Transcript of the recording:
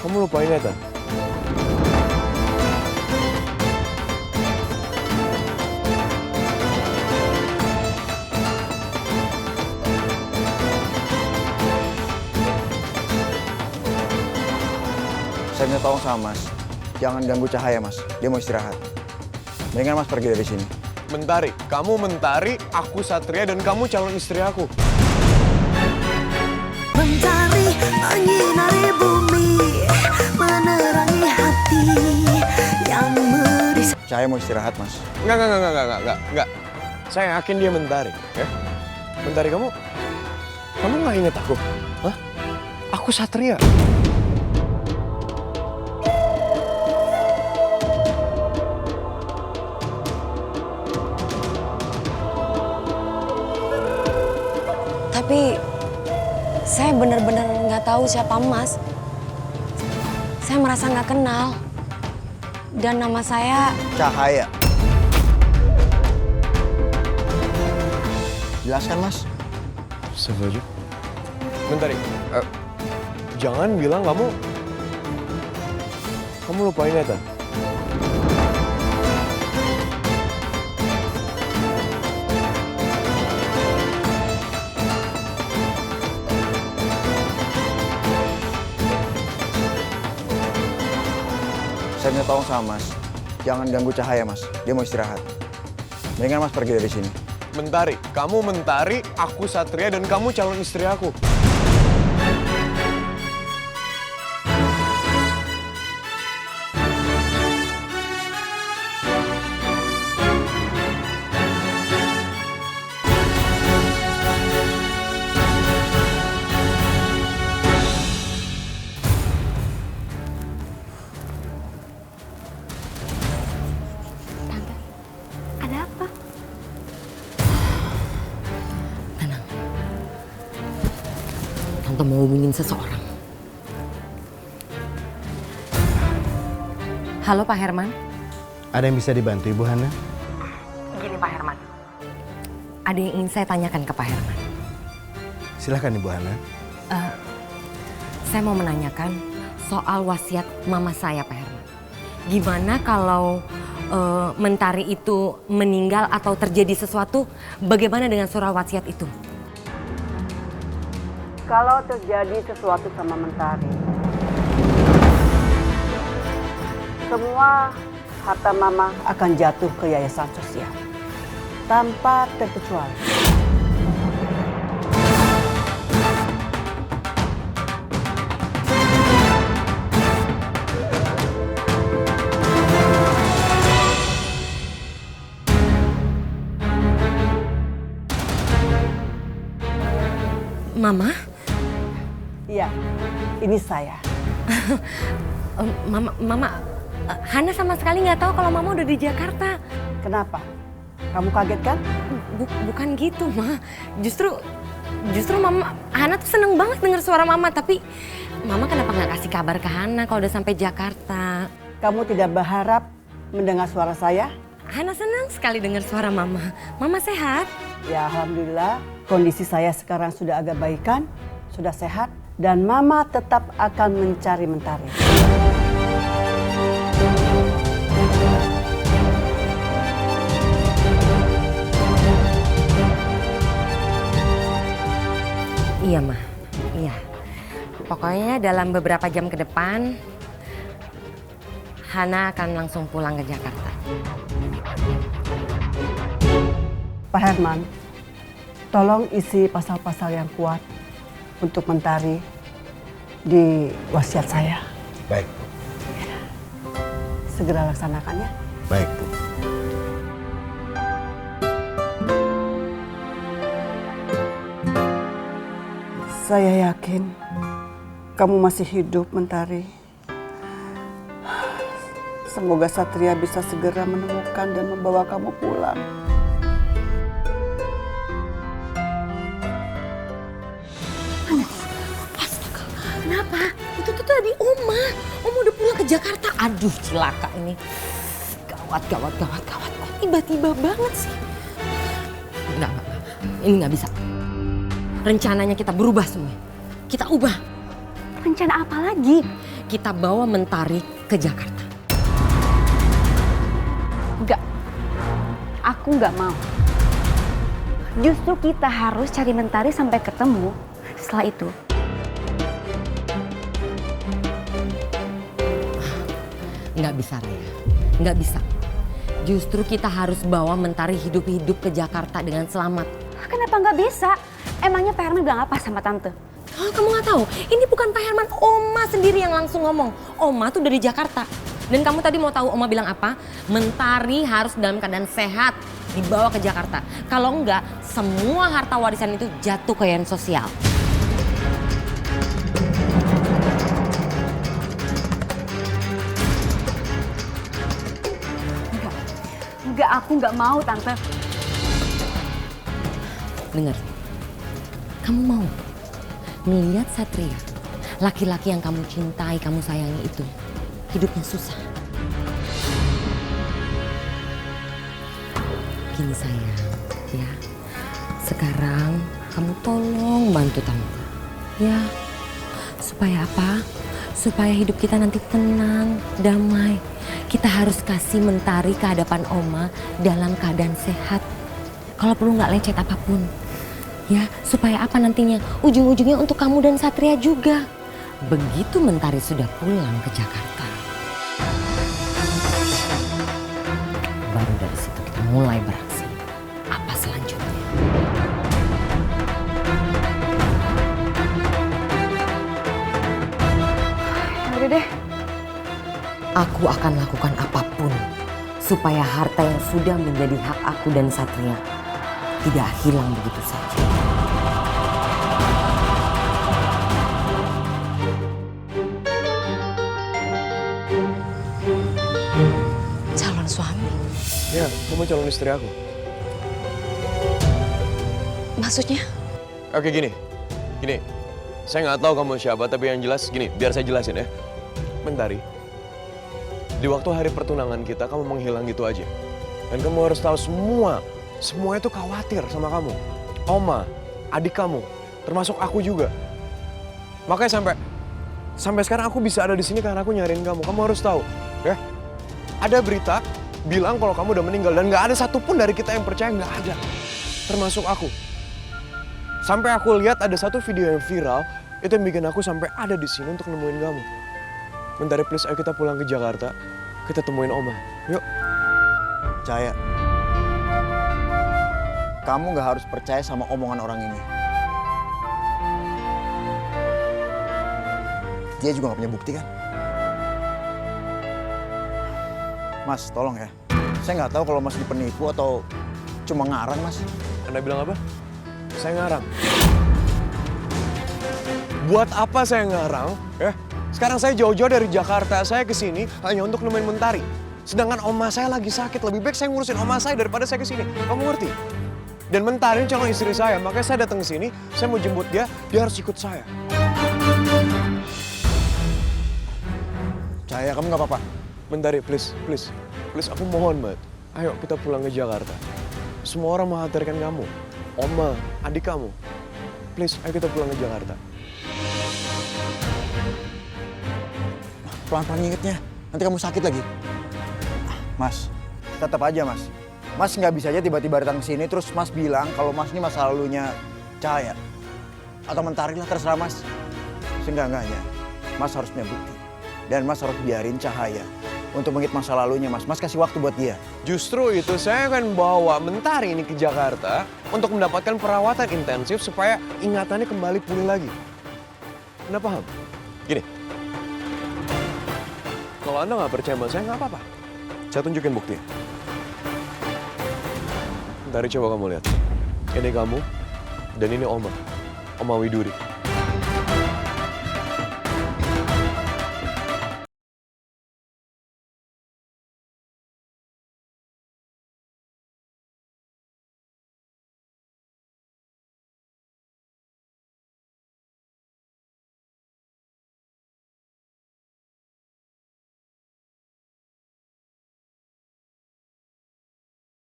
Kamu lupain Eta? Saya minta tolong sama Mas, jangan ganggu Cahaya Mas, dia mau istirahat. Mendingan Mas pergi dari sini. Mentari, kamu Mentari, aku Satria, dan kamu calon istri aku. Mentari menyinari bumi, menerangi hati yang merisau. Cahaya mau istirahat Mas. Enggak. Saya yakin dia Mentari, ya. Mentari, kamu nggak inget aku? Hah? Aku Satria. Tapi saya benar-benar nggak tahu siapa Mas. Saya merasa nggak kenal. Dan nama saya... Cahaya. Jelaskan Mas. Setuju. Mentari, jangan bilang kamu lupain Eta. Saya minta tolong sama Mas, jangan ganggu Cahaya Mas, dia mau istirahat. Mendingan Mas pergi dari sini. Mentari, kamu Mentari, aku Satria, dan kamu calon istri aku. Ada apa? Tante mau hubungin seseorang. Halo Pak Herman. Ada yang bisa dibantu Ibu Hana? Gini Pak Herman. Ada yang ingin saya tanyakan ke Pak Herman. Silahkan Ibu Hana. Saya mau menanyakan soal wasiat mama saya Pak Herman. Gimana kalau Mentari itu meninggal atau terjadi sesuatu, bagaimana dengan surat wasiat itu? Kalau terjadi sesuatu sama Mentari, semua harta Mama akan jatuh ke yayasan sosial tanpa terkecuali. Mama? Iya, ini saya. Mama, Hana sama sekali nggak tahu kalau Mama udah di Jakarta. Kenapa? Kamu kaget kan? Bukan gitu, Ma. Justru Mama, Hana tuh seneng banget denger suara Mama. Tapi Mama kenapa nggak kasih kabar ke Hana kalau udah sampai Jakarta? Kamu tidak berharap mendengar suara saya? Hana senang sekali dengar suara Mama. Mama sehat? Ya, alhamdulillah. Kondisi saya sekarang sudah agak baikan, sudah sehat, dan Mama tetap akan mencari Mentari. Iya, Ma. Iya. Pokoknya dalam beberapa jam ke depan, Hana akan langsung pulang ke Jakarta. Pak Herman, tolong isi pasal-pasal yang kuat untuk Mentari di wasiat saya. Baik, Bu. Segera laksanakan ya. Baik, Bu. Saya yakin kamu masih hidup, Mentari. Semoga Satria bisa segera menemukan dan membawa kamu pulang. Astaga, kenapa? Itu tuh tadi Oma. Oma udah pulang ke Jakarta. Aduh, celaka ini. Gawat. Kok tiba-tiba banget sih? Enggak. Ini nggak bisa. Rencananya kita berubah semua. Kita ubah. Rencana apa lagi? kita bawa Mentari ke Jakarta. Enggak. Aku nggak mau. Justru kita harus cari Mentari sampai ketemu. Setelah itu, Nggak bisa, Raya. Nggak bisa. Justru kita harus bawa Mentari hidup-hidup ke Jakarta dengan selamat. kenapa nggak bisa? Emangnya Pak Herman bilang apa sama Tante? Oh, kamu nggak tahu? Ini bukan Pak Herman, Oma sendiri yang langsung ngomong. Oma tuh dari Jakarta. Dan kamu tadi mau tahu Oma bilang apa? Mentari harus dalam keadaan sehat dibawa ke Jakarta. Kalau enggak, semua harta warisan itu jatuh ke yayasan sosial. Enggak, aku nggak mau, Tante. Dengar, kamu mau melihat Satria, laki-laki yang kamu cintai, kamu sayangi itu, hidupnya susah. Gini sayang, ya. Sekarang kamu tolong bantu Tante. Ya, supaya apa? Supaya hidup kita nanti tenang, damai. Kita harus kasih Mentari ke hadapan Oma dalam keadaan sehat. Kalau perlu nggak lecet apapun. Ya, supaya apa nantinya? Ujung-ujungnya untuk kamu dan Satria juga. Begitu Mentari sudah pulang ke Jakarta, baru dari situ kita mulai beraksi. Apa selanjutnya? Udah deh. Aku akan lakukan apapun supaya harta yang sudah menjadi hak aku dan Satria tidak hilang begitu saja. Calon suami? Ya, kamu calon istri aku. Maksudnya? Oke, gini. Saya nggak tahu kamu siapa, tapi yang jelas gini, biar saya jelasin ya. Mentari, di waktu hari pertunangan kita, kamu menghilang gitu aja. Dan kamu harus tahu semua itu khawatir sama kamu. Oma, adik kamu, termasuk aku juga. Makanya sampai sekarang aku bisa ada di sini karena aku nyariin kamu. Kamu harus tahu, ya. Ada berita bilang kalau kamu udah meninggal dan nggak ada satupun dari kita yang percaya, nggak ada. Termasuk aku. Sampai aku lihat ada satu video yang viral, itu yang bikin aku sampai ada di sini untuk nemuin kamu. Mentari, please, ayo kita pulang ke Jakarta. Kita temuin Oma. Yuk. Cahaya, kamu nggak harus percaya sama omongan orang ini. Dia juga nggak punya bukti kan? Mas, tolong ya. Saya nggak tahu kalau Mas dipenipu atau cuma ngarang, Mas. Anda bilang apa? Saya ngarang. Buat apa saya ngarang? Sekarang saya jauh-jauh dari Jakarta, saya ke sini hanya untuk nemuin Mentari. Sedangkan oma saya lagi sakit, lebih baik saya ngurusin oma saya daripada saya ke sini. Kamu ngerti? Dan Mentari ini calon istri saya, makanya saya datang ke sini, saya mau jemput dia harus ikut saya. Cahaya, kamu nggak apa-apa? Mentari, please, aku mohon banget. Ayo kita pulang ke Jakarta. Semua orang mengkhawatirkan kamu. Oma, adik kamu. Please, ayo kita pulang ke Jakarta. Pelan-pelan ingetnya, nanti kamu sakit lagi. Mas, tetap aja Mas. Mas nggak bisa aja tiba-tiba datang ke sini terus Mas bilang kalau Mas ini masa lalunya Cahaya. Atau Mentari lah, terserah Mas. Seenggak-enggaknya, Mas harus punya bukti. Dan Mas harus biarin Cahaya untuk mengingat masa lalunya Mas. Mas kasih waktu buat dia. Justru itu saya akan bawa Mentari ini ke Jakarta untuk mendapatkan perawatan intensif supaya ingatannya kembali pulih lagi. Anda paham? Gini, kalau Anda nggak percaya sama saya, nggak apa-apa. Saya tunjukin bukti. Mentari, coba kamu lihat. Ini kamu dan ini Oma Widuri.